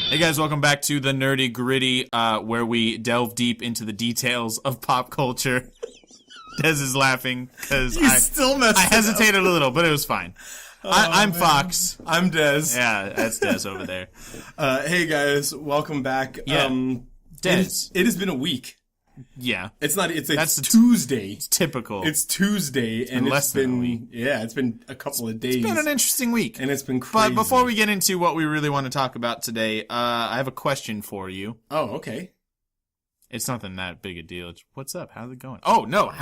Hey guys, welcome back to the Nerdy Gritty, where we delve deep into the details of pop culture. Dez is laughing because I hesitated a little, but it was fine. I'm Fox. I'm Dez. Yeah, that's Dez over there. Hey guys, welcome back. Yeah. Dez. It has been a week. Yeah. It's Tuesday. It's typical. It's Tuesday, and less than a week. Yeah, it's been a couple of days. It's been an interesting week. And it's been crazy. But before we get into what we really want to talk about today, I have a question for you. Oh, okay. It's nothing that big a deal. What's up? How's it going? Oh, no.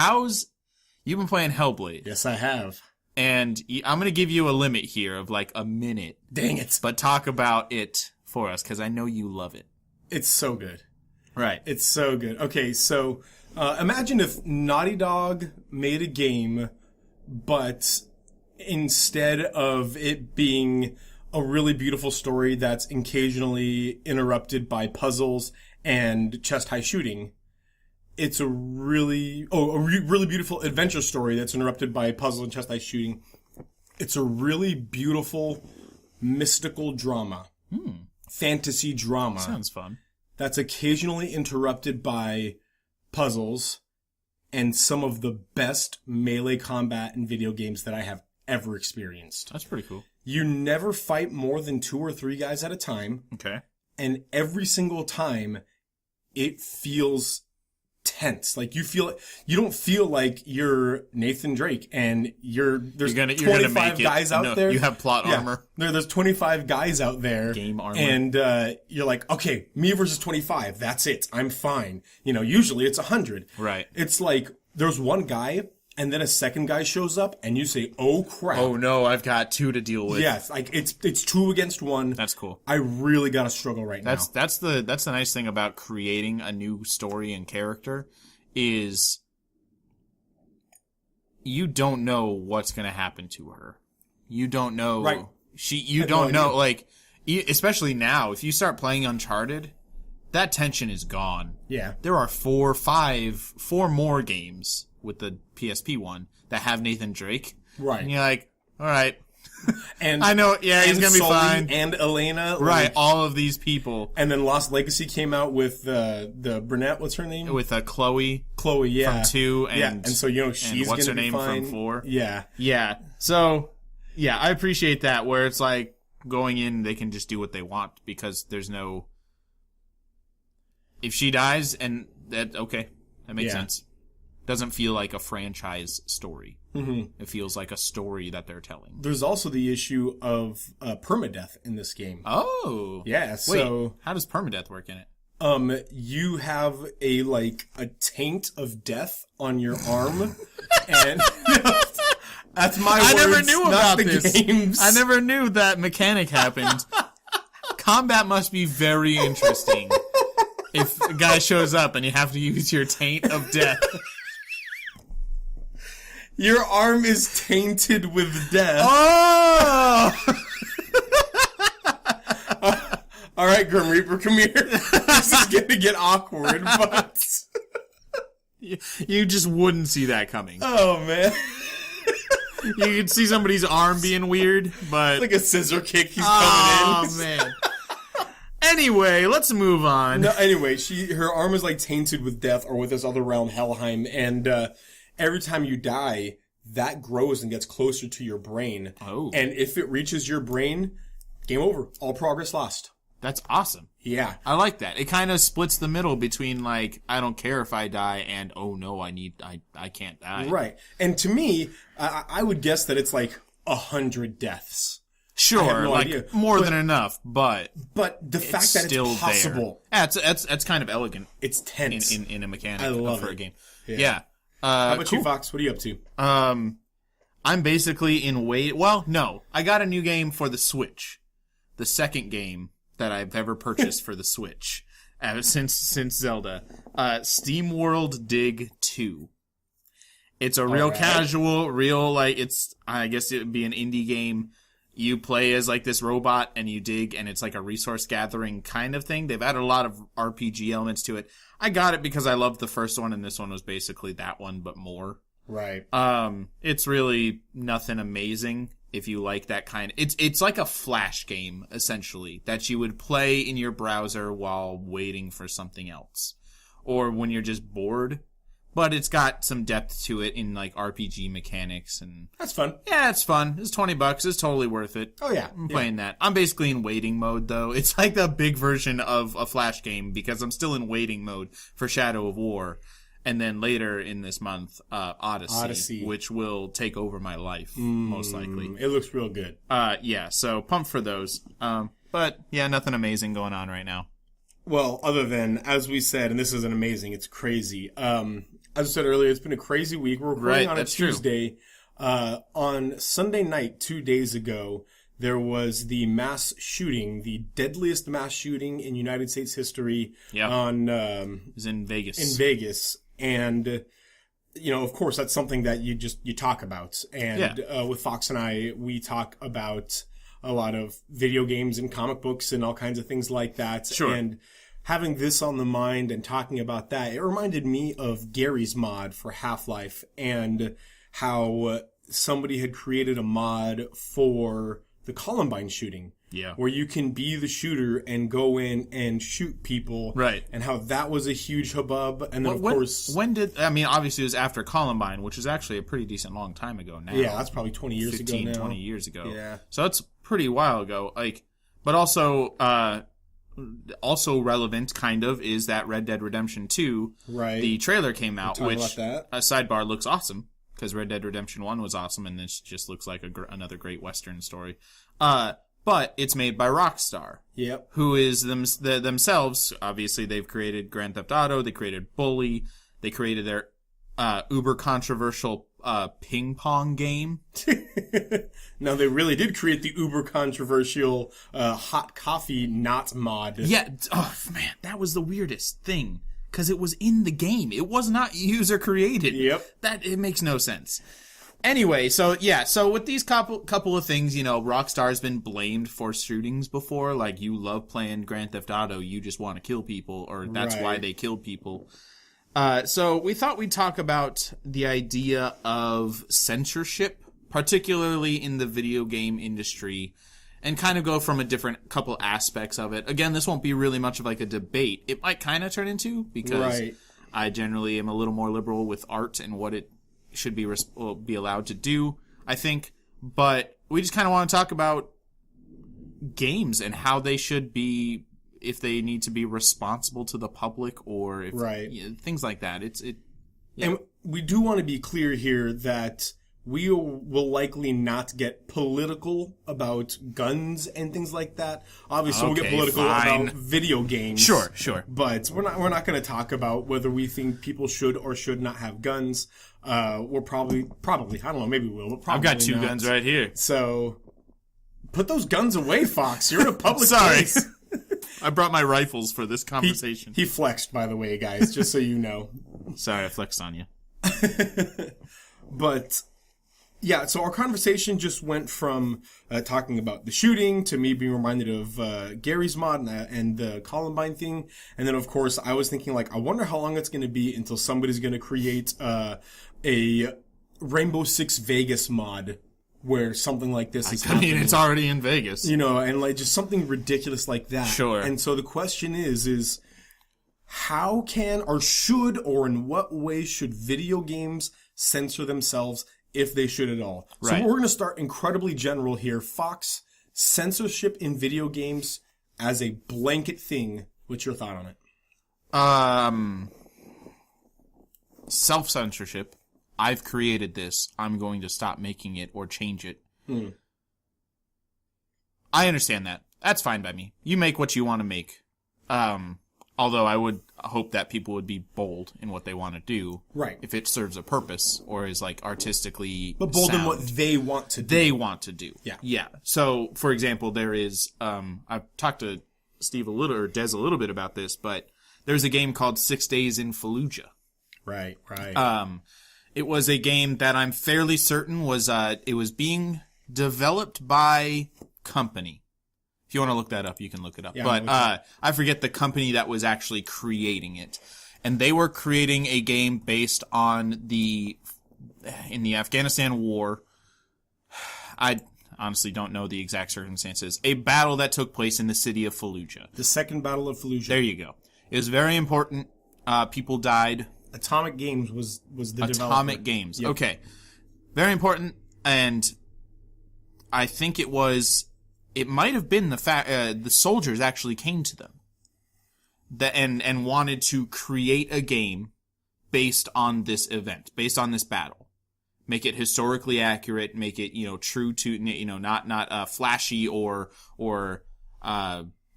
You've been playing Hellblade. Yes, I have. And I'm going to give you a limit here of like a minute. Dang it. But talk about it for us, because I know you love it. It's so good. Right. It's so good. Okay, so imagine if Naughty Dog made a game, but instead of it being a really beautiful story that's occasionally interrupted by puzzles and chest-high shooting, it's a really beautiful adventure story that's interrupted by puzzle and chest-high shooting. It's a really beautiful mystical drama. Fantasy drama. Sounds fun. That's occasionally interrupted by puzzles and some of the best melee combat in video games that I have ever experienced. That's pretty cool. You never fight more than 2 or 3 guys at a time. Okay. And every single time, it feels tense. Like you don't feel like you're Nathan Drake and there's 25 guys out there. You have plot armor. There's 25 guys out there. Game armor. And you're like, okay, me versus 25. That's it. I'm fine. Usually it's 100. Right. It's like there's one guy and then a second guy shows up and you say, oh crap. Oh no, I've got 2 to deal with. Yes, like it's 2 against 1. That's cool. I really got to struggle right now. That's the nice thing about creating a new story and character is you don't know what's going to happen to her. You don't know. Right. You don't know, like, especially now, if you start playing Uncharted, that tension is gone. Yeah. There are 4 more games with the PSP one that have Nathan Drake. Right. And you're like, all right. And I know, yeah, he's gonna be Sully fine. And Elena, right? All of these people. And then Lost Legacy came out with the brunette. What's her name? With Chloe. Chloe, yeah, from 2, and so she's what's her gonna name be fine. from 4? Yeah, yeah. So, yeah, I appreciate that. Where it's like going in, they can just do what they want because there's no. If she dies, and that makes sense. Doesn't feel like a franchise story. Mm-hmm. It feels like a story that they're telling. There's also the issue of permadeath in this game. Oh. Yeah, so... Wait, how does permadeath work in it? You have a taint of death on your arm, and... That's my words, I never knew about this. Games. I never knew that mechanic happened. Combat must be very interesting if a guy shows up and you have to use your taint of death. Your arm is tainted with death. Oh! All right, Grim Reaper, come here. This is going to get awkward, but... You just wouldn't see that coming. Oh, man. You could see somebody's arm being weird, but... It's like a scissor kick he's coming in. Oh, man. Anyway, let's move on. No, anyway, her arm is tainted with death or with this other realm, Helheim, and... every time you die, that grows and gets closer to your brain. Oh. And if it reaches your brain, game over. All progress lost. That's awesome. Yeah. I like that. It kind of splits the middle between, I don't care if I die and, oh no, I can't die. Right. And to me, I would guess that it's 100 deaths. Sure, no idea. More than enough, but the fact that it's possible. Yeah, it's kind of elegant. It's tense. In a mechanic I love for it. a game. Yeah. How about you, Fox? What are you up to? I'm basically in well, no. I got a new game for the Switch. The second game that I've ever purchased for the Switch since Zelda. SteamWorld Dig 2. It's a real casual, I guess it would be an indie game. You play as this robot and you dig, and it's a resource gathering kind of thing. They've added a lot of RPG elements to it. I got it because I loved the first one, and this one was basically that one, but more. Right. It's really nothing amazing. if you like that kind of... It's like a flash game, essentially, that you would play in your browser while waiting for something else. Or when you're just bored. But it's got some depth to it in, like, RPG mechanics. And That's fun. yeah, it's fun. It's $20. It's totally worth it. Oh, yeah. I'm playing that. I'm basically in waiting mode, though. It's like the big version of a flash game because I'm still in waiting mode for Shadow of War. And then later in this month, Odyssey, which will take over my life, most likely. It looks real good. Yeah, so pumped for those. But, yeah, nothing amazing going on right now. Well, other than, as we said, and this isn't amazing, it's crazy. As I said earlier, it's been a crazy week. We're recording on a Tuesday. On Sunday night, 2 days ago, there was the mass shooting, the deadliest mass shooting in United States history. Yeah. It was in Vegas. In Vegas. And, you know, of course, that's something that you talk about. And with Fox and I, we talk about a lot of video games and comic books and all kinds of things like that. Sure. And having this on the mind and talking about that, it reminded me of Gary's mod for Half-Life and how somebody had created a mod for the Columbine shooting. Yeah. Where you can be the shooter and go in and shoot people. Right. And how that was a huge hubbub. And then, of course... obviously it was after Columbine, which is actually a pretty decent long time ago now. Yeah, that's probably 20 years ago now. 20 years ago. Yeah. So that's pretty while ago. But also relevant, kind of, is that Red Dead Redemption 2. Right. The trailer came out, which, that. a sidebar, looks awesome. Because Red Dead Redemption 1 was awesome, and this just looks like another great Western story. But it's made by Rockstar. Yep. Who is themselves, obviously they've created Grand Theft Auto, they created Bully, they created their uber controversial ping pong game. Now, they really did create the uber controversial hot coffee not mod. Yeah, oh man, that was the weirdest thing. Because it was in the game. It was not user created. Yep. It makes no sense. Anyway, so with these couple of things, you know, Rockstar's been blamed for shootings before. Like, you love playing Grand Theft Auto, you just want to kill people, or that's why they killed people. So we thought we'd talk about the idea of censorship, particularly in the video game industry, and kind of go from a different couple aspects of it. Again, this won't be really much of like a debate. It might kind of turn into, because I generally am a little more liberal with art and what it should be allowed to do, I think. But we just kind of want to talk about games and how they should be, if they need to be responsible to the public, or if, things like that. And we do want to be clear here that we will likely not get political about guns and things like that. Obviously, we'll get political about video games. Sure. But we're not going to talk about whether we think people should or should not have guns. We're probably, I don't know, maybe we'll, but probably I've got 2 guns right here. So, put those guns away, Fox. You're in a public Sorry. place. I brought my rifles for this conversation. He flexed, by the way, guys, just so you know. Sorry, I flexed on you. But... yeah, so our conversation just went from talking about the shooting to me being reminded of Gary's mod and the Columbine thing. And then, of course, I was thinking, like, I wonder how long it's going to be until somebody's going to create a Rainbow Six Vegas mod where something like this is happening. I mean, it's already in Vegas. You know, and like just something ridiculous like that. Sure. And so the question is how can or should or in what way should video games censor themselves, if they should at all? Right. So we're going to start incredibly general here. Fox, censorship in video games as a blanket thing. What's your thought on it? Self-censorship. I've created this. I'm going to stop making it or change it. I understand that. That's fine by me. You make what you want to make. Although I would hope that people would be bold in what they want to do. Right. If it serves a purpose or is like artistically But bold sound. in what they want to do. They want to do. Yeah. Yeah. So, for example, there is, I've talked to Steve or Des a little bit about this, but there's a game called 6 Days in Fallujah. Right. It was a game that I'm fairly certain was, it was being developed by company. If you want to look that up, you can look it up. Yeah, but I forget the company that was actually creating it. And they were creating a game based on in the Afghanistan war. I honestly don't know the exact circumstances. A battle that took place in the city of Fallujah. The Second Battle of Fallujah. There you go. It was very important. People died. Atomic Games was the developer. Atomic Games. Yep. Okay. Very important, and I think it might have been the soldiers actually came to them and wanted to create a game based on this event, based on this battle. Make it historically accurate, make it, true to, not flashy or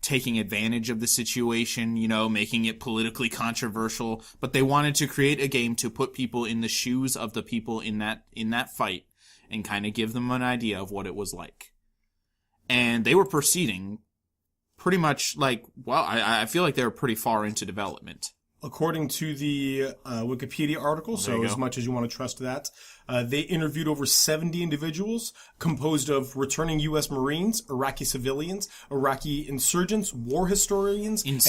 taking advantage of the situation, making it politically controversial, but they wanted to create a game to put people in the shoes of the people in that fight and kind of give them an idea of what it was like. And they were proceeding pretty much I feel like they were pretty far into development. According to the Wikipedia article, so as much as you want to trust that, they interviewed over 70 individuals composed of returning U.S. Marines, Iraqi civilians, Iraqi insurgents, war historians, and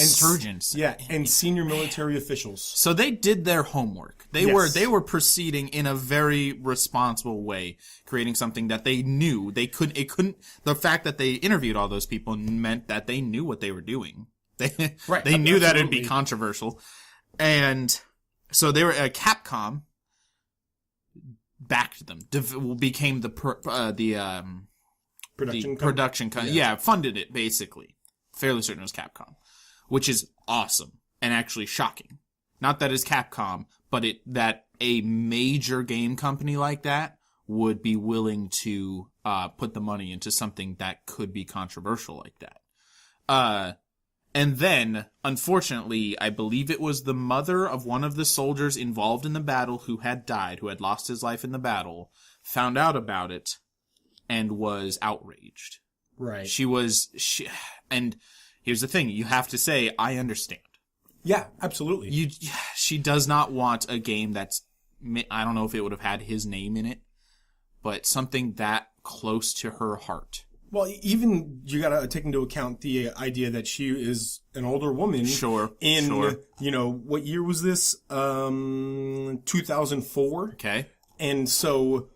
senior military officials. So they did their homework. They were proceeding in a very responsible way, creating something that they knew they couldn't. The fact that they interviewed all those people meant that they knew what they were doing. They knew that it'd be controversial. And so they were Capcom backed them, became the production company. Yeah, funded it basically. Fairly certain it was Capcom, which is awesome and actually shocking. Not that it's Capcom, but that a major game company like that would be willing to put the money into something that could be controversial like that. And then, unfortunately, I believe it was the mother of one of the soldiers involved in the battle who had died, who had lost his life in the battle, found out about it and was outraged. Right. And here's the thing, you have to say, I understand. Yeah, absolutely. She does not want a game that's, I don't know if it would have had his name in it, but something that close to her heart. Well, even you gotta take into account the idea that she is an older woman. Sure. What year was this? 2004. Okay. And so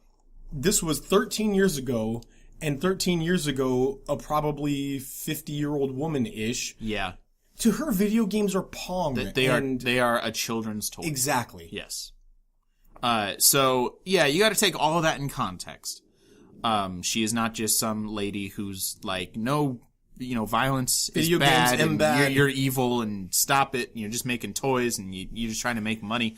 this was 13 years ago, and 13 years ago, a probably 50-year-old woman-ish. Yeah. To her, video games are Pong. They are a children's toy. Exactly. Yes. So yeah, you gotta take all of that in context. She is not just some lady who's like, no, violence is video bad, games and bad. You're evil, and stop it. You're just making toys, and you're just trying to make money.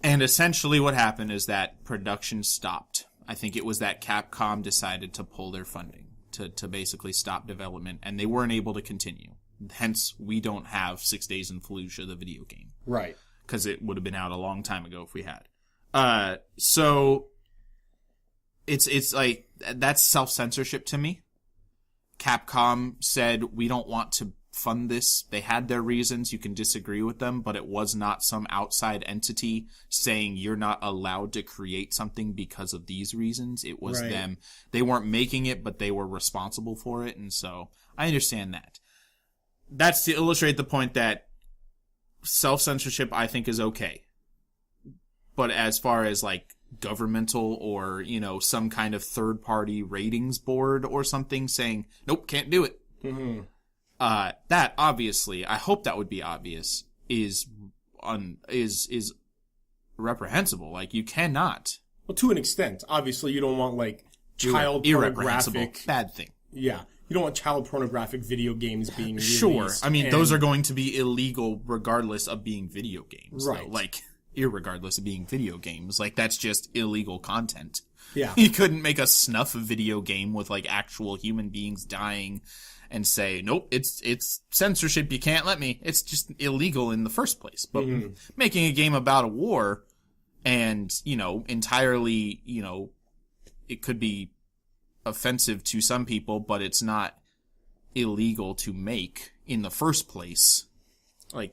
And essentially what happened is that production stopped. I think it was that Capcom decided to pull their funding, to basically stop development, and they weren't able to continue. Hence, we don't have 6 Days in Fallujah, the video game. Right. Because it would have been out a long time ago if we had. So... It's like, that's self-censorship to me. Capcom said, we don't want to fund this. They had their reasons. You can disagree with them, but it was not some outside entity saying you're not allowed to create something because of these reasons. It was them. They weren't making it, but they were responsible for it. And so I understand that. That's to illustrate the point that self-censorship, I think, is okay. But as far as governmental or, some kind of third-party ratings board or something saying, nope, can't do it. Mm-hmm. That obviously, I hope that would be obvious, is reprehensible. You cannot. Well, to an extent. Obviously, you don't want, child pornographic... Bad thing. Yeah. You don't want child pornographic video games being released. Sure. I mean, those are going to be illegal regardless of being video games. Right. Though. Irregardless of being video games. That's just illegal content. Yeah. You couldn't make a snuff video game with, actual human beings dying and say, nope, it's censorship, you can't let me. It's just illegal in the first place. But making a game about a war and, entirely, it could be offensive to some people, but it's not illegal to make in the first place.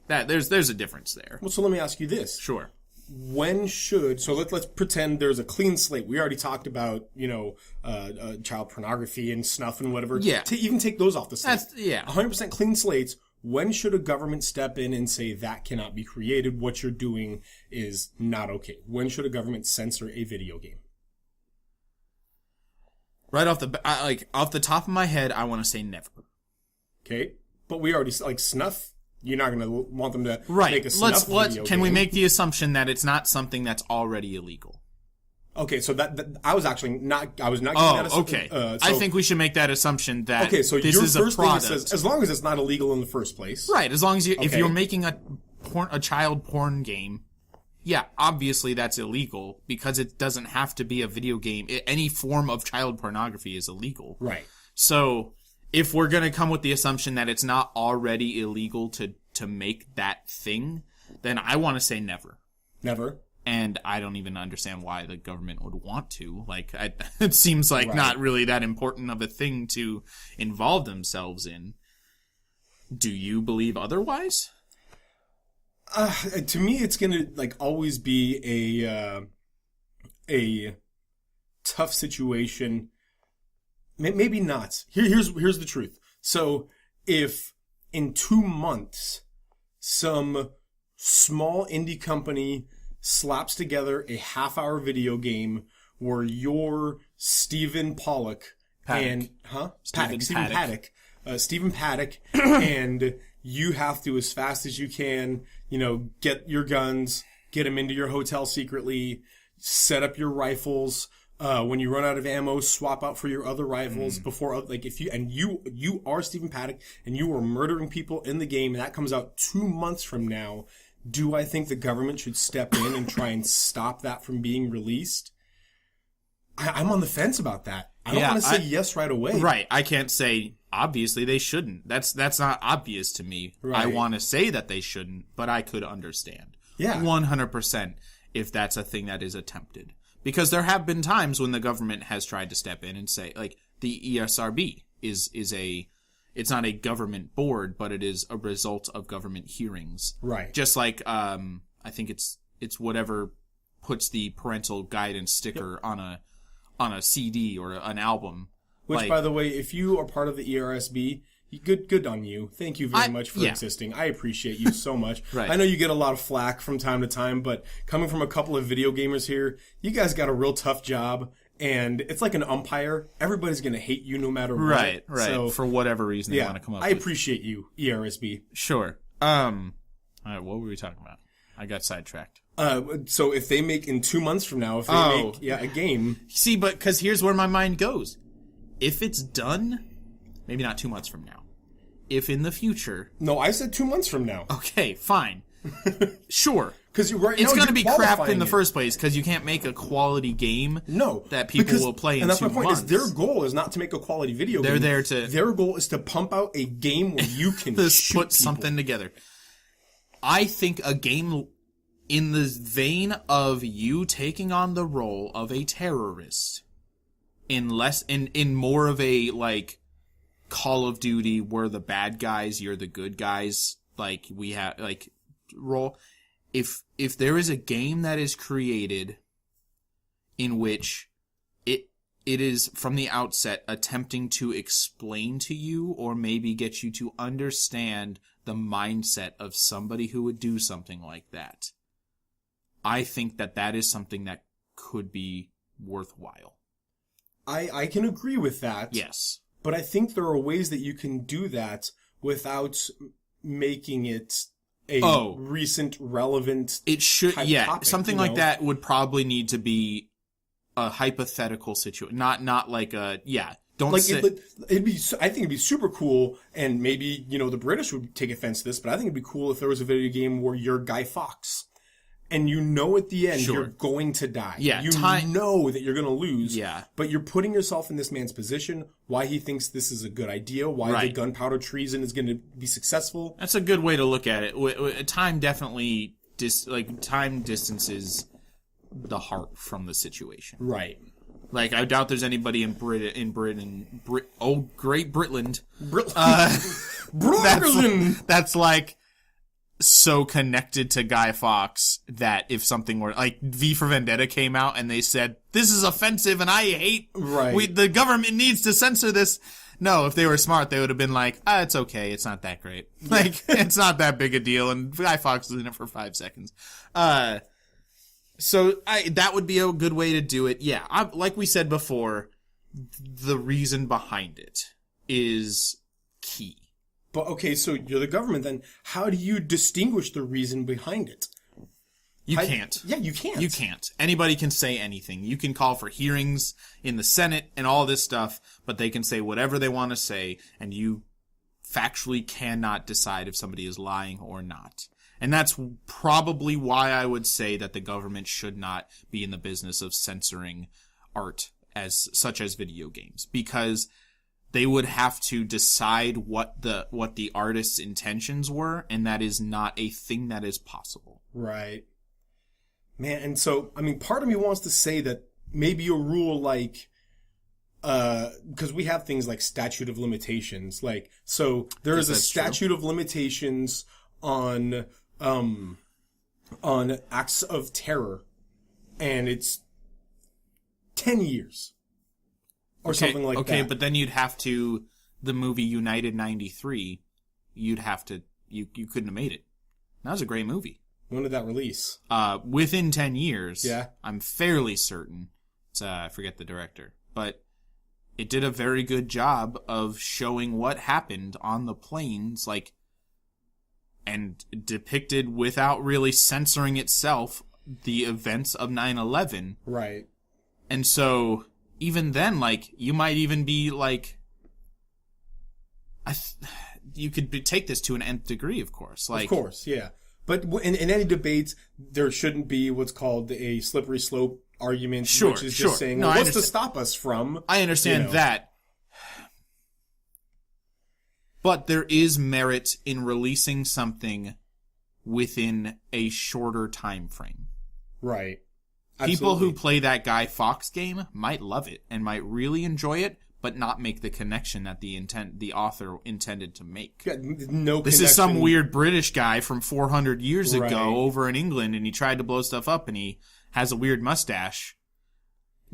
That, there's a difference there. Well, so let me ask you this. Sure. So let's pretend there's a clean slate. We already talked about, child pornography and snuff and whatever. Yeah. To even take those off the slate. 100% clean slates. When should a government step in and say that cannot be created? What you're doing is not okay. When should a government censor a video game? Right off off the top of my head, I want to say never. Okay, but we already like snuff. You're not going to want them to Right. make a snuff video Can we game. make the assumption that it's not something that's already illegal? Okay, so that I was actually not. I was not. Oh, giving that okay. I think we should make that assumption that Okay, so this your is first a thing product. says as long as it's not illegal in the first place. Right, as long as if Okay. you're making a child porn game, yeah, obviously that's illegal because it doesn't have to be a video game. Any form of child pornography is illegal. Right. So if we're going to come with the assumption that it's not already illegal to make that thing, then I want to say never. Never. And I don't even understand why the government would want to. It seems like Right. not really that important of a thing to involve themselves in. Do you believe otherwise? To me, it's gonna always be a tough situation. Maybe not. Here's the truth. So if in 2 months some small indie company slaps together a half-hour video game where you're Stephen Pollock and Stephen Paddock, and you have to, as fast as you can, get your guns, get them into your hotel secretly, set up your rifles. When you run out of ammo, swap out for your other rifles before, if you are Stephen Paddock and you are murdering people in the game, and that comes out 2 months from now. Do I think the government should step in and try and stop that from being released? I'm on the fence about that. I don't want to say yes right away. Right. I can't say, obviously, they shouldn't. That's not obvious to me. Right. I want to say that they shouldn't, but I could understand. Yeah. 100% if that's a thing that is attempted. Because there have been times when the government has tried to step in and say, the ESRB it's not a government board, but it is a result of government hearings. Right. Just like, I think it's whatever puts the parental guidance sticker on a CD or an album. Which, by the way, if you are part of the ERSB, good on you. Thank you very much for existing. I appreciate you so much. Right. I know you get a lot of flack from time to time, but coming from a couple of video gamers here, you guys got a real tough job. And it's like an umpire. Everybody's going to hate you no matter what. Right. So, for whatever reason they want to come up with. I appreciate you, ERSB. Sure. All right, what were we talking about? I got sidetracked. So if they make in 2 months from now, if they make a game. See, but because here's where my mind goes. If it's done, maybe not 2 months from now. If in the future. No, I said 2 months from now. Okay, fine. Sure. Because it's going to be crap in the first place because you can't make a quality game that people will play in 2 months. And that's my point, is their goal is not to make a quality video game. Their goal is to pump out a game where you can shoot put something together. I think a game in the vein of you taking on the role of a terrorist in more of a Call of Duty, we're the bad guys, you're the good guys, we have role. If there is a game that is created in which it is from the outset attempting to explain to you or maybe get you to understand the mindset of somebody who would do something like that, I think that is something that could be worthwhile. I can agree with that. Yes. But I think there are ways that you can do that without making it recent, relevant. It should, topic, something like that would probably need to be a hypothetical situation, not like a Don't say. It'd be. I think it'd be super cool, and maybe the British would take offense to this, but I think it'd be cool if there was a video game where you're Guy Fawkes, and at the end you're going to die. Yeah, know that you're going to lose. Yeah, but you're putting yourself in this man's position. Why he thinks this is a good idea? Why the gunpowder treason is going to be successful? That's a good way to look at it. Time definitely time distances the heart from the situation. Right. I doubt there's anybody in Great Britland. That's so connected to Guy Fawkes that if something were V for Vendetta came out and they said, this is offensive and I hate, the government needs to censor this. No, if they were smart, they would have been it's okay. It's not that great. It's not that big a deal. And Guy Fawkes is in it for 5 seconds. So that would be a good way to do it. Yeah. Like we said before, the reason behind it is key. But, okay, so you're the government, then how do you distinguish the reason behind it? You can't. Yeah, you can't. You can't. Anybody can say anything. You can call for hearings in the Senate and all this stuff, but they can say whatever they want to say, and you factually cannot decide if somebody is lying or not. And that's probably why I would say that the government should not be in the business of censoring art such as video games, because they would have to decide what the artist's intentions were, and that is not a thing that is possible. Right. Man, and so, I mean, part of me wants to say that maybe a rule like, because we have things like statute of limitations, like, so there is a statute of limitations on acts of terror, and it's 10 years. Or something like that. Okay, but then you'd have to, the movie United 93, you'd have to, you couldn't have made it. That was a great movie. When did that release? Within 10 years. Yeah. I'm fairly certain. I forget the director. But it did a very good job of showing what happened on the planes, like, and depicted without really censoring itself the events of 9/11. Right. And so, even then, like, you might even be like, you could take this to an nth degree, of course. Like, of course, yeah. But in any debates, there shouldn't be what's called a slippery slope argument, which is just saying, well, what's to stop us from? I understand that. But there is merit in releasing something within a shorter time frame. Right. Absolutely. People who play that Guy Fawkes game might love it and might really enjoy it, but not make the connection that the author intended to make. Yeah, no this connection. Is some weird British guy from 400 years right. ago over in England, and he tried to blow stuff up, and he has a weird mustache.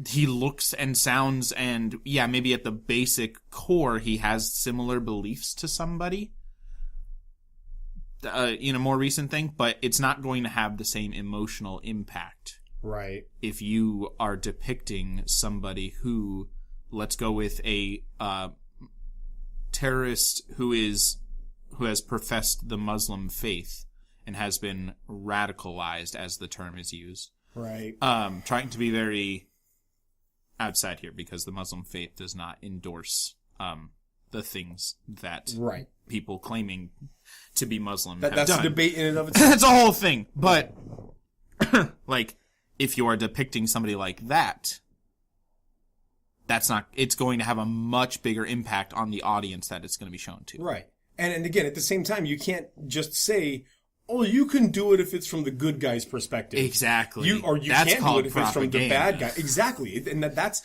He looks and sounds, and yeah, maybe at the basic core, he has similar beliefs to somebody in a more recent thing, but it's not going to have the same emotional impact. Right. If you are depicting somebody who, let's go with a terrorist who has professed the Muslim faith and has been radicalized, as the term is used. Right. Trying to be very outside here because the Muslim faith does not endorse the things that right. people claiming to be Muslim have done. That's a debate in and of itself. That's a whole thing. But like, if you are depicting somebody like that, it's going to have a much bigger impact on the audience that it's going to be shown to. Right. And again, at the same time, you can't just say, oh, you can do it if it's from the good guy's perspective. Exactly. You can't do it if it's from the bad guy. Exactly. And that's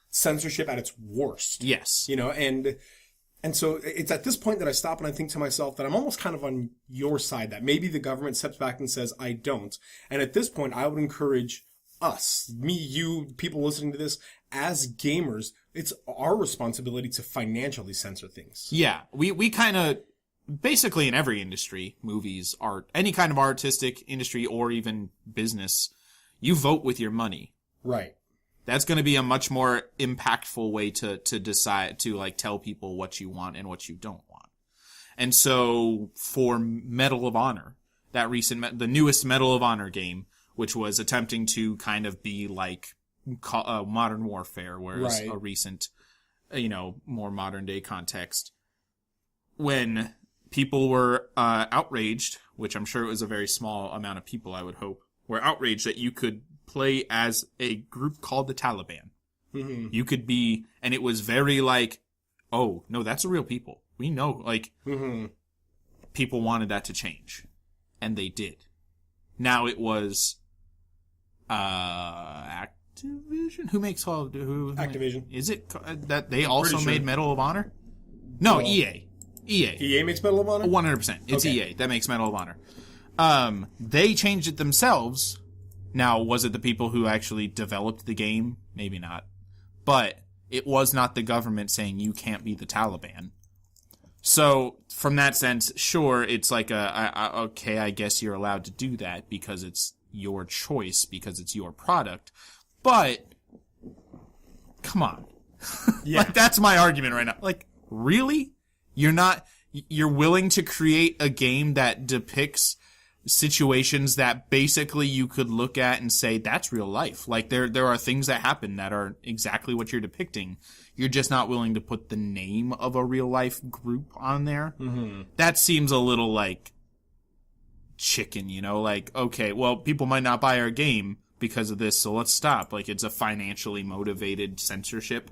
censorship at its worst. Yes. You know, and so it's at this point that I stop and I think to myself that I'm almost kind of on your side, that maybe the government steps back and says, I don't. And at this point, I would encourage us, me, you, people listening to this, as gamers, it's our responsibility to financially censor things. Yeah. We kind of, basically in every industry, movies, art, any kind of artistic industry or even business, you vote with your money. Right. That's going to be a much more impactful way to decide, to like tell people what you want and what you don't want. And so for Medal of Honor, the newest Medal of Honor game, which was attempting to kind of be like Modern Warfare, whereas right. a recent, more modern day context, when people were outraged, which I'm sure it was a very small amount of people, I would hope, were outraged that you could play as a group called the Taliban. Mm-hmm. You could be, and it was very like, oh, no, that's a real people. We know, like, mm-hmm. people wanted that to change. And they did. Now it was, Activision? Who makes all, Activision. Is it that they also made Medal of Honor? No, well, EA. EA makes Medal of Honor? 100%. It's okay. EA that makes Medal of Honor. They changed it themselves. Now, was it the people who actually developed the game? Maybe not. But it was not the government saying you can't be the Taliban. So, from that sense, sure, it's like okay, I guess you're allowed to do that because it's your choice, because it's your product. But, come on. Yeah. Like, that's my argument right now. Like, really? You're willing to create a game that depicts situations that basically you could look at and say, that's real life. Like, there are things that happen that are exactly what you're depicting. You're just not willing to put the name of a real life group on there. Mm-hmm. That seems a little like chicken, you know? Like, okay, well, people might not buy our game because of this, so let's stop. Like, it's a financially motivated censorship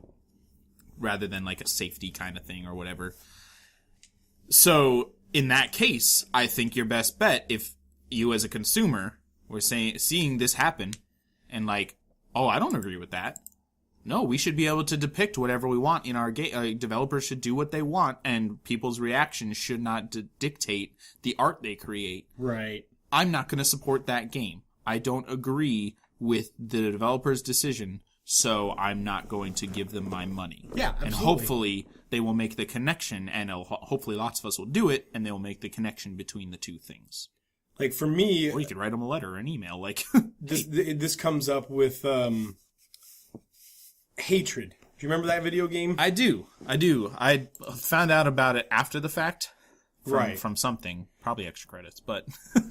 rather than like a safety kind of thing or whatever. So in that case, I think your best bet, if you as a consumer were seeing this happen and like, oh, I don't agree with that. No, we should be able to depict whatever we want in our game. Developers should do what they want, and people's reactions should not dictate the art they create. Right. I'm not going to support that game. I don't agree with the developer's decision, so I'm not going to give them my money. Yeah, absolutely. And hopefully they will make the connection, and hopefully lots of us will do it, and they will make the connection between the two things. Like, for me... Or you could write them a letter or an email, like... this comes up with... Hatred. Do you remember that video game? I do. I found out about it after the fact. From something. Probably extra credits, but...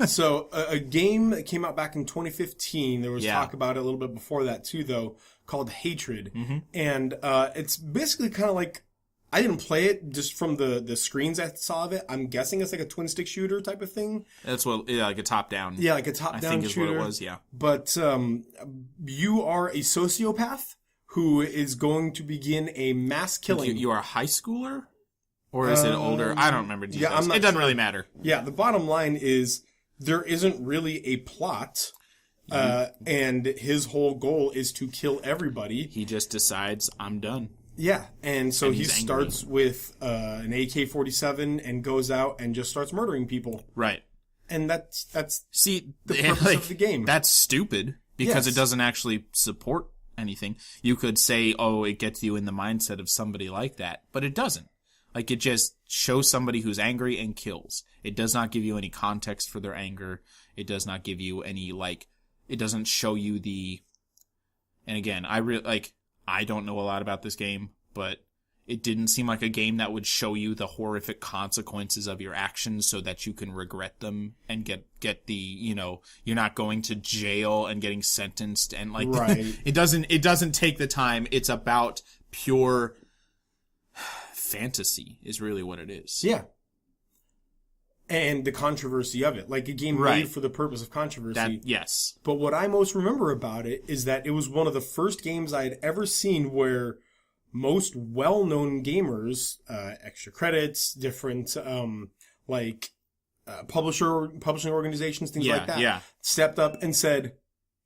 So, a game that came out back in 2015, there was talk about it a little bit before that too, though, called Hatred. Mm-hmm. And it's basically kind of like... I didn't play it just from the screens I saw of it. I'm guessing it's like a twin-stick shooter type of thing. That's what... Yeah, like a top-down. Yeah, like a top-down shooter. I think is what it was, yeah. But you are a sociopath who is going to begin a mass killing. You are a high schooler? Or is it older? I don't remember details. Yeah, it doesn't really matter. Yeah, the bottom line is there isn't really a plot, and his whole goal is to kill everybody. He just decides, I'm done. Yeah, and so he starts with an AK-47 and goes out and just starts murdering people. Right. And that's the purpose of the game. That's stupid, because it doesn't actually support anything. You could say, oh, it gets you in the mindset of somebody like that, but it doesn't. Like, it just shows somebody who's angry and kills. It does not give you any context for their anger. It does not give you any, like, it doesn't show you the, and again, I don't know a lot about this game, but it didn't seem like a game that would show you the horrific consequences of your actions so that you can regret them and get the, you know, you're not going to jail and getting sentenced and like, right. It doesn't take the time. It's about pure fantasy is really what it is. Yeah. And the controversy of it. Like a game made for the purpose of controversy. Yes. But what I most remember about it is that it was one of the first games I had ever seen where most well-known gamers, extra credits, different, publishing organizations, things like that, stepped up and said,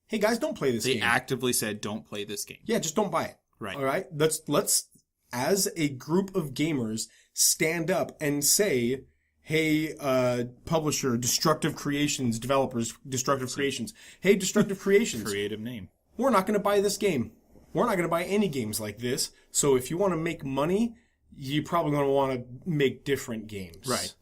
hey guys, don't play this game. They actively said, don't play this game. Yeah, just don't buy it. Right. All right? Let's, as a group of gamers, stand up and say, hey, publisher, Destructive Creations, developers, Destructive Creations. Hey, Destructive Creations. Creative name. We're not going to buy this game. We're not going to buy any games like this. So if you want to make money, you're probably going to want to make different games. Right.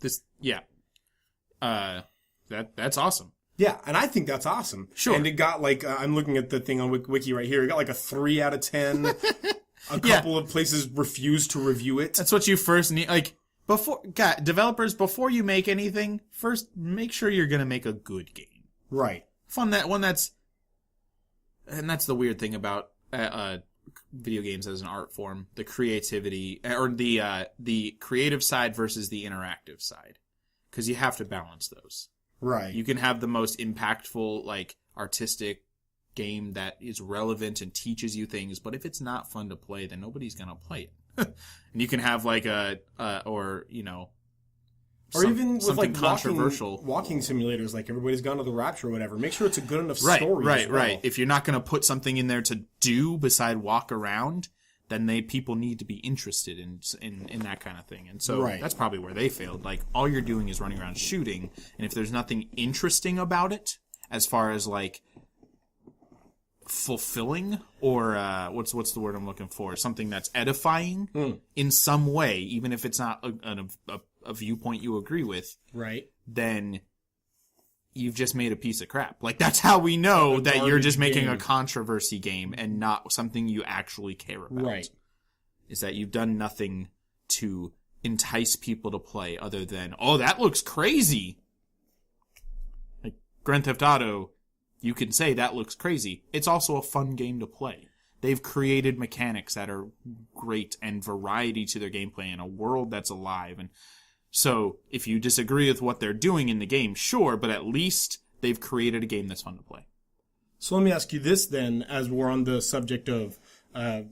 That's awesome. Yeah, and I think that's awesome. Sure. And it got like, I'm looking at the thing on Wiki right here. It got like a 3 out of 10. A couple of places refused to review it. That's what you first need. Like, developers, before you make anything, first make sure you're going to make a good game. Right. And that's the weird thing about video games as an art form, the creativity, or the creative side versus the interactive side. Because you have to balance those. Right. You can have the most impactful, like, artistic game that is relevant and teaches you things, but if it's not fun to play, then nobody's gonna play it. And you can have like or even with like controversial walking simulators, like Everybody's Gone to the Rapture or whatever. Make sure it's a good enough story. Right. If you're not gonna put something in there to do beside walk around, then people need to be interested in that kind of thing. And so that's probably where they failed. Like, all you're doing is running around shooting, and if there's nothing interesting about it, as far as like fulfilling or what's the word I'm looking for? Something that's edifying in some way, even if it's not a viewpoint you agree with. Right. Then you've just made a piece of crap. Like, that's how we know that you're just making a controversy game and not something you actually care about. Right. is that you've done nothing to entice people to play other than, oh, that looks crazy. Like Grand Theft Auto, you can say that looks crazy. It's also a fun game to play. They've created mechanics that are great and variety to their gameplay and a world that's alive. And so if you disagree with what they're doing in the game, sure, but at least they've created a game that's fun to play. So let me ask you this then, as we're on the subject of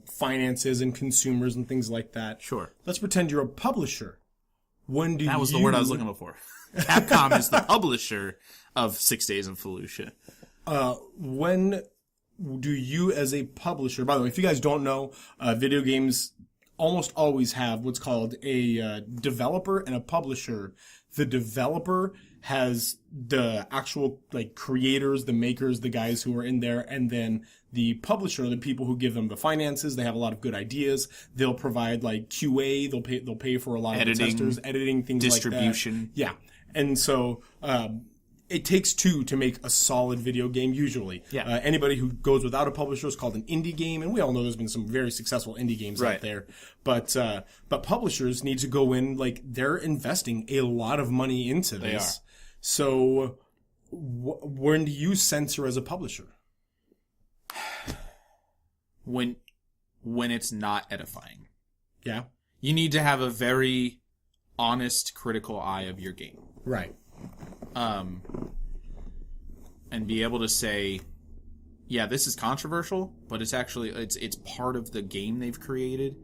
finances and consumers and things like that. Sure. Let's pretend you're a publisher. That was the word I was looking for. Capcom is the publisher of 6 Days in Fallujah. When do you as a publisher, by the way, if you guys don't know, video games almost always have what's called a developer and a publisher. The developer has the actual like creators, the makers, the guys who are in there, and then the publisher, the people who give them the finances. They have a lot of good ideas. They'll provide like QA. They'll pay for a lot of the testers, editing, things like that. Distribution. Yeah, and so it takes two to make a solid video game usually. Yeah. Anybody who goes without a publisher is called an indie game, and we all know there's been some very successful indie games out there. But publishers need to go in, like, they're investing a lot of money into this. They are. So when do you censor as a publisher? When it's not edifying. Yeah. You need to have a very honest, critical eye of your game. Right. And be able to say, yeah, this is controversial, but it's actually, it's part of the game they've created,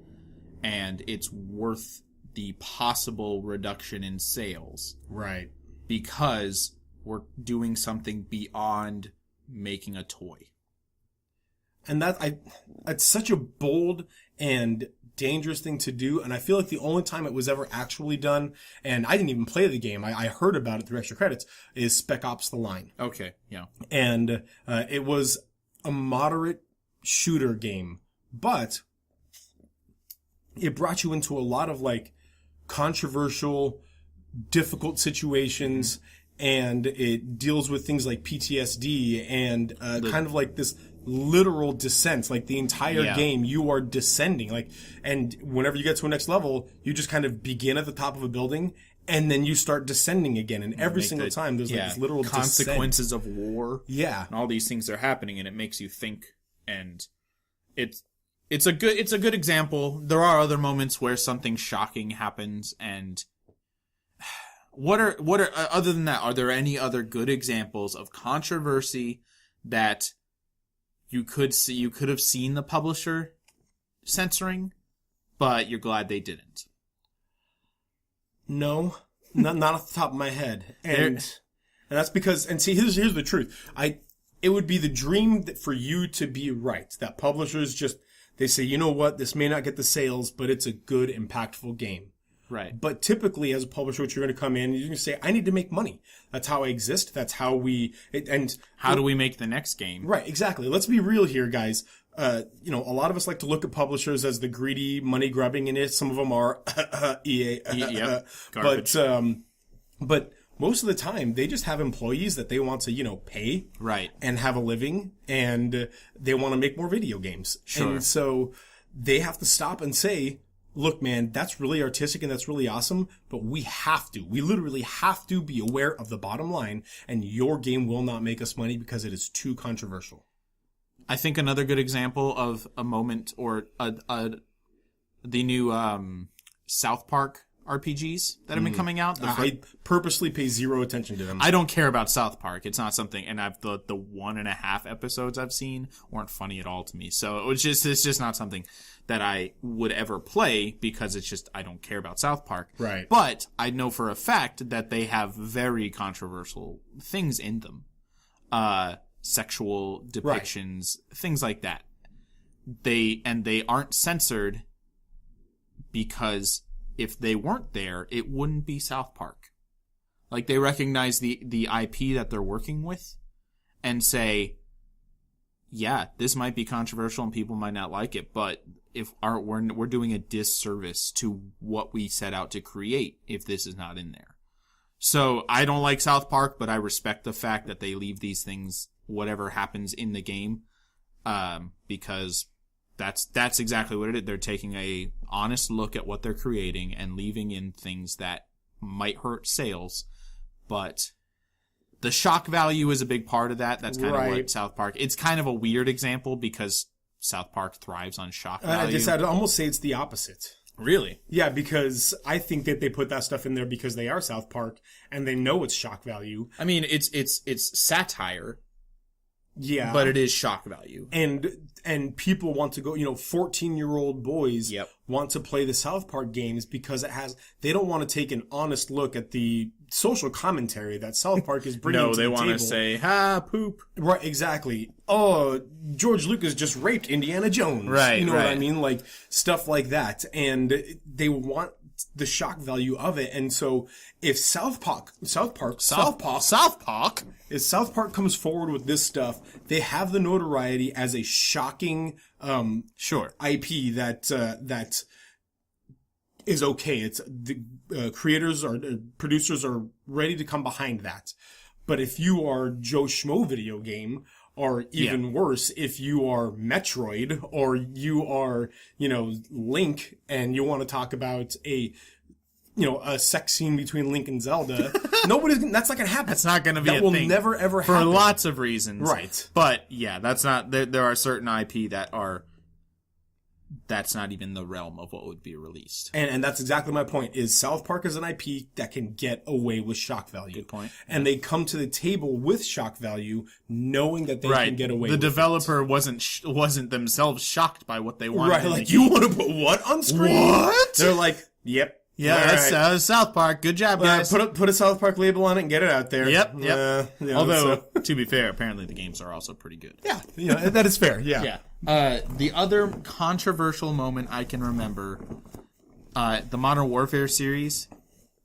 and it's worth the possible reduction in sales. Right. Because we're doing something beyond making a toy. And it's such a bold and dangerous thing to do, and I feel like the only time it was ever actually done, and I didn't even play the game, I heard about it through extra credits, is Spec Ops The Line. Okay, yeah. And it was a moderate shooter game, but it brought you into a lot of like controversial, difficult situations, and it deals with things like PTSD and kind of like this literal descent. Like the entire game, you are descending. Like, and whenever you get to a next level, you just kind of begin at the top of a building, and then you start descending again. And every single time, there's like this literal consequences of war. Yeah, and all these things are happening, and it makes you think. And it's a good example. There are other moments where something shocking happens, and what are other than that? Are there any other good examples of controversy that you could have seen the publisher censoring, but you're glad they didn't? No, not off the top of my head, and that's because. And see, here's the truth. It would be the dream for you to be right. That publishers they say, you know what, this may not get the sales, but it's a good, impactful game. Right. But typically, as a publisher, what you're going to come in, you're going to say, I need to make money. That's how I exist. That's how how do we make the next game? Right, exactly. Let's be real here, guys. A lot of us like to look at publishers as the greedy, money grubbing in it. Some of them are EA. Yep. Garbage. But most of the time, they just have employees that they want to, pay. Right. And have a living, and they want to make more video games. Sure. And so they have to stop and say, look, man, that's really artistic and that's really awesome, but we literally have to be aware of the bottom line, and your game will not make us money because it is too controversial. I think another good example of a moment or the new South Park RPGs that have been coming out. I purposely pay zero attention to them. I don't care about South Park. It's not something, and the 1.5 episodes I've seen weren't funny at all to me. So it's just not something that I would ever play because I don't care about South Park. Right. But I know for a fact that they have very controversial things in them. Sexual depictions, things like that. They aren't censored because if they weren't there, it wouldn't be South Park. Like, they recognize the IP that they're working with and say, yeah, this might be controversial and people might not like it, but we're doing a disservice to what we set out to create if this is not in there. So I don't like South Park, but I respect the fact that they leave these things, whatever happens in the game, because That's exactly what it is. They're taking a honest look at what they're creating and leaving in things that might hurt sales, but the shock value is a big part of that. That's kind of what South Park... It's kind of a weird example because South Park thrives on shock value. I'd almost say it's the opposite. Really? Yeah, because I think that they put that stuff in there because they are South Park and they know it's shock value. I mean, it's satire. Yeah. But it is shock value. And people want to go, 14-year-old boys Yep. want to play the South Park games because they don't want to take an honest look at the social commentary that South Park is bringing to the table. No, they want to say, ha, poop. Right, exactly. Oh, George Lucas just raped Indiana Jones. Right, You know what I mean? Like, stuff like that. And they want the shock value of it. And so if South Park comes forward with this stuff, they have the notoriety as a shocking IP that is okay. It's the creators or producers are ready to come behind that. But if you are Joe Schmo video game, or even worse, if you are Metroid or you are, Link and you want to talk about a sex scene between Link and Zelda, that's not going to happen. That's not going to be a thing. That will never, ever happen. For lots of reasons. Right. But, yeah, that's not... There are certain IP that's not even the realm of what would be released. And that's exactly my point, is South Park is an IP that can get away with shock value. Good point. And they come to the table with shock value, knowing that they can get away with it. The developer wasn't themselves shocked by what they wanted. Right, like, you want to put what on screen? What? They're like, yep. Yeah, that's South Park. Good job, guys. Put a South Park label on it and get it out there. Yep. Although, to be fair, apparently the games are also pretty good. Yeah, that is fair. Yeah. The other controversial moment I can remember, the Modern Warfare series,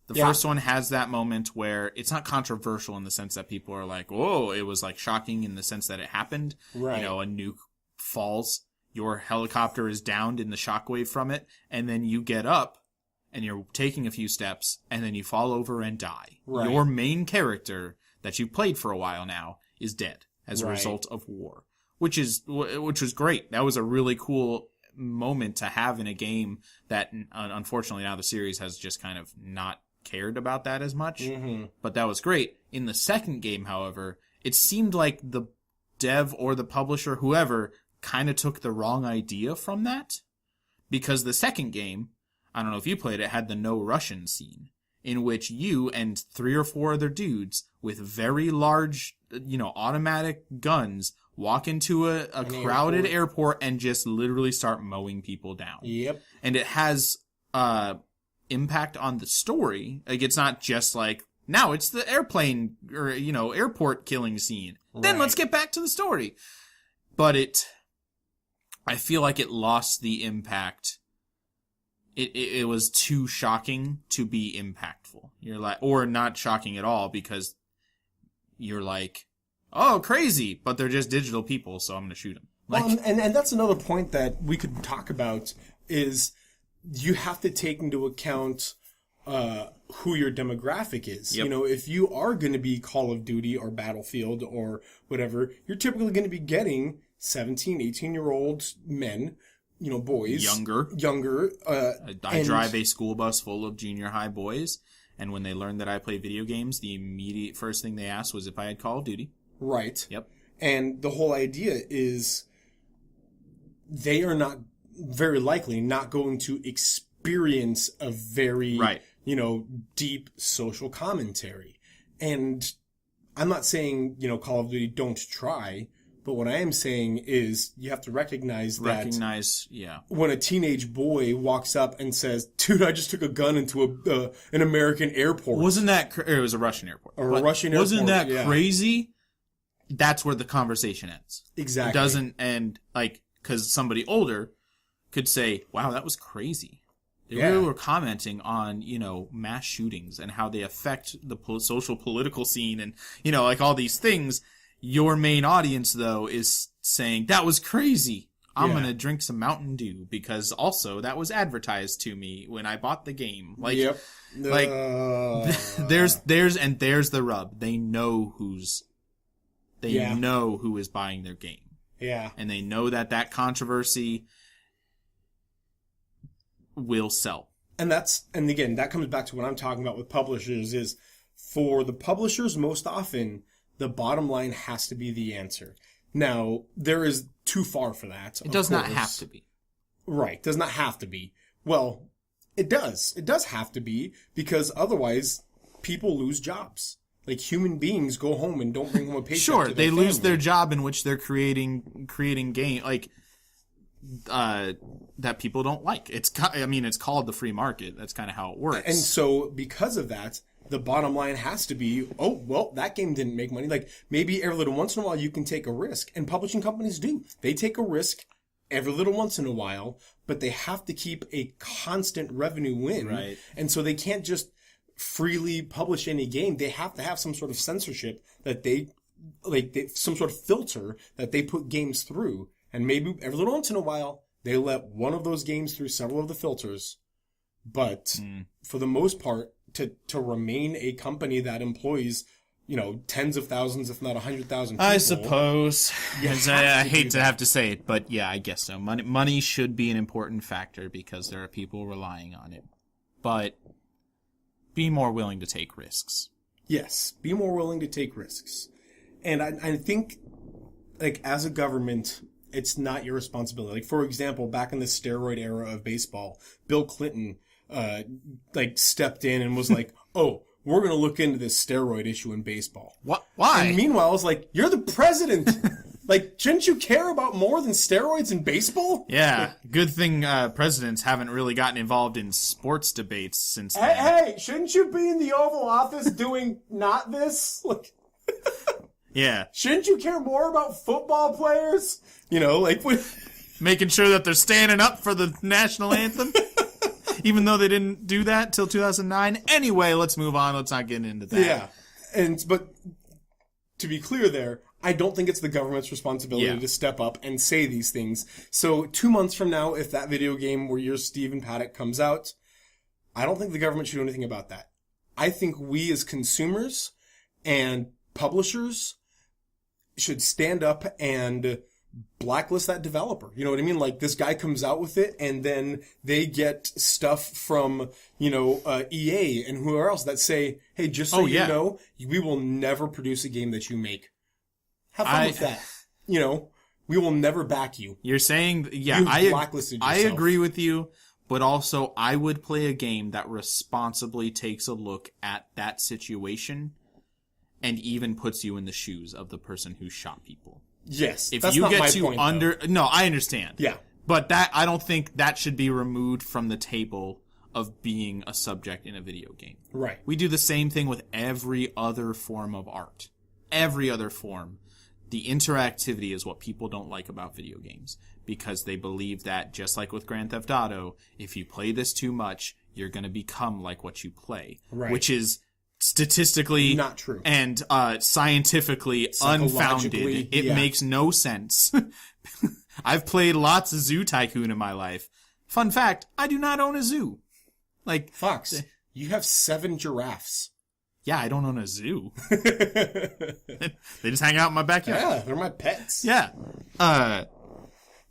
the first one has that moment where it's not controversial in the sense that people are like, "Whoa!" It was like shocking in the sense that it happened. Right. A nuke falls, your helicopter is downed in the shockwave from it, and then you get up. And you're taking a few steps, and then you fall over and die. Right. Your main character that you've played for a while now is dead as a result of war, which was great. That was a really cool moment to have in a game that, unfortunately, now the series has just kind of not cared about that as much. Mm-hmm. But that was great. In the second game, however, it seemed like the dev or the publisher, whoever, kind of took the wrong idea from that, because the second game, I don't know if you played it, had the no Russian scene, in which you and 3 or 4 other dudes with very large, automatic guns walk into a crowded airport and just literally start mowing people down. Yep. And it has impact on the story. Like, it's not just like, now it's the airplane or, airport killing scene. Right. Then let's get back to the story. But I feel like it lost the impact. It was too shocking to be impactful. You're like, or not shocking at all, because you're like, oh, crazy, but they're just digital people, so I'm going to shoot them. Like, and that's another point that we could talk about, is you have to take into account who your demographic is. Yep. If you are going to be Call of Duty or Battlefield or whatever, you're typically going to be getting 17, 18-year-old men, boys. Younger. I drive a school bus full of junior high boys, and when they learned that I play video games, the immediate first thing they asked was if I had Call of Duty. Right. Yep. And the whole idea is they are not, very likely, not going to experience a very, deep social commentary. And I'm not saying, Call of Duty don't try, but what I am saying is you have to recognize when a teenage boy walks up and says, "Dude, I just took a gun into an American airport." Wasn't that it was a Russian airport. Wasn't that crazy? That's where the conversation ends. Exactly. It doesn't end, because somebody older could say, "Wow, that was crazy." They really were commenting on, mass shootings and how they affect the social political scene and, all these things. Your main audience, though, is saying, that was crazy. I'm going to drink some Mountain Dew because also that was advertised to me when I bought the game. There's the rub. They know know who is buying their game. Yeah. And they know that controversy will sell. And again, that comes back to what I'm talking about with publishers is for the publishers, most often, the bottom line has to be the answer. Now, there is too far for that. It does not have to be. Right. Does not have to be. Well, it does. It does have to be because otherwise people lose jobs. Like human beings go home and don't bring home a paycheck. Sure, to they their lose family. their job in which they're creating game that people don't like. It's called the free market. That's kind of how it works. And so because of that, the bottom line has to be, oh, well, that game didn't make money. Like maybe every little once in a while you can take a risk. And publishing companies do. They take a risk every little once in a while, but they have to keep a constant revenue in. Right. And so they can't just freely publish any game. They have to have some sort of censorship that some sort of filter that they put games through. And maybe every little once in a while, they let one of those games through several of the filters. But for the most part, to remain a company that employs, tens of thousands, if not 100,000 people. I suppose. I hate to have to say it, but yeah, I guess so. Money should be an important factor because there are people relying on it. But be more willing to take risks. Yes, be more willing to take risks. And I think, as a government, it's not your responsibility. Like, for example, back in the steroid era of baseball, Bill Clinton, stepped in and was like, oh, we're going to look into this steroid issue in baseball. What? Why? And meanwhile, I was like, you're the president. Shouldn't you care about more than steroids in baseball? Yeah. Good thing presidents haven't really gotten involved in sports debates since then. Hey, shouldn't you be in the Oval Office doing not this? Yeah. Shouldn't you care more about football players? Making sure that they're standing up for the national anthem. Even though they didn't do that till 2009. Anyway, let's move on. Let's not get into that. Yeah. But to be clear there, I don't think it's the government's responsibility to step up and say these things. So 2 months from now, if that video game where you're Stephen Paddock comes out, I don't think the government should do anything about that. I think we as consumers and publishers should stand up and blacklist that developer. You know what I mean? Like this guy comes out with it and then they get stuff from, EA and whoever else that say, hey, just so you know, we will never produce a game that you make. Have fun with that. We will never back you. You're saying, You've blacklisted yourself. I agree with you, but also I would play a game that responsibly takes a look at that situation and even puts you in the shoes of the person who shot people. Yes, if that's you not get my to point, no, I understand. Yeah, but I don't think that should be removed from the table of being a subject in a video game. Right. We do the same thing with every other form of art. Every other form. The interactivity is what people don't like about video games because they believe that, just like with Grand Theft Auto, if you play this too much, you're going to become like what you play. Right. Which is statistically not true and scientifically unfounded. It makes no sense. I've played lots of Zoo Tycoon in my life. Fun fact, I do not own a zoo. Fox, you have 7 giraffes. Yeah, I don't own a zoo. They just hang out in my backyard. Yeah, they're my pets. Yeah.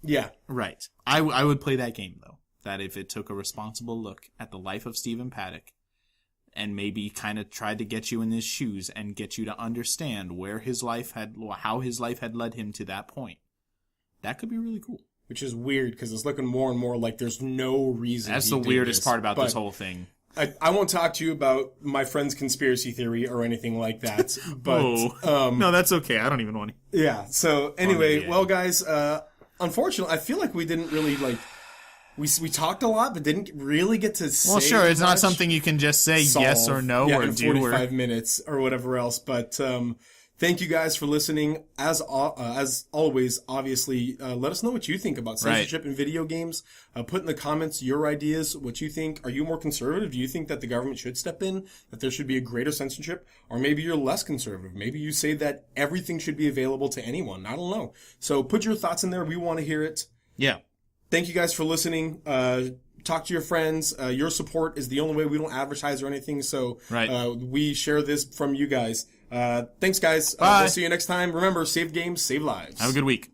Yeah. Right. I would play that game, though. That if it took a responsible look at the life of Stephen Paddock and maybe kind of tried to get you in his shoes and get you to understand how his life had led him to that point. That could be really cool. Which is weird because it's looking more and more like there's no reason. That's the weirdest part about this whole thing. I won't talk to you about my friend's conspiracy theory or anything like that. But no, that's okay. I don't even want to. Yeah. So anyway, well, guys, unfortunately, I feel like we didn't really We talked a lot, but didn't really get to say. Well, sure, it's much. not something you can just say yes or no or in do 45 minutes or whatever else. But thank you guys for listening. As always, obviously, let us know what you think about censorship in video games. Put in the comments your ideas, what you think. Are you more conservative? Do you think that the government should step in, that there should be a greater censorship? Or maybe you're less conservative. Maybe you say that everything should be available to anyone. I don't know. So put your thoughts in there. We want to hear it. Yeah. Thank you guys for listening. Talk to your friends. Your support is the only way. We don't advertise or anything. So we share this from you guys. Thanks, guys. Bye. We'll see you next time. Remember, save games, save lives. Have a good week.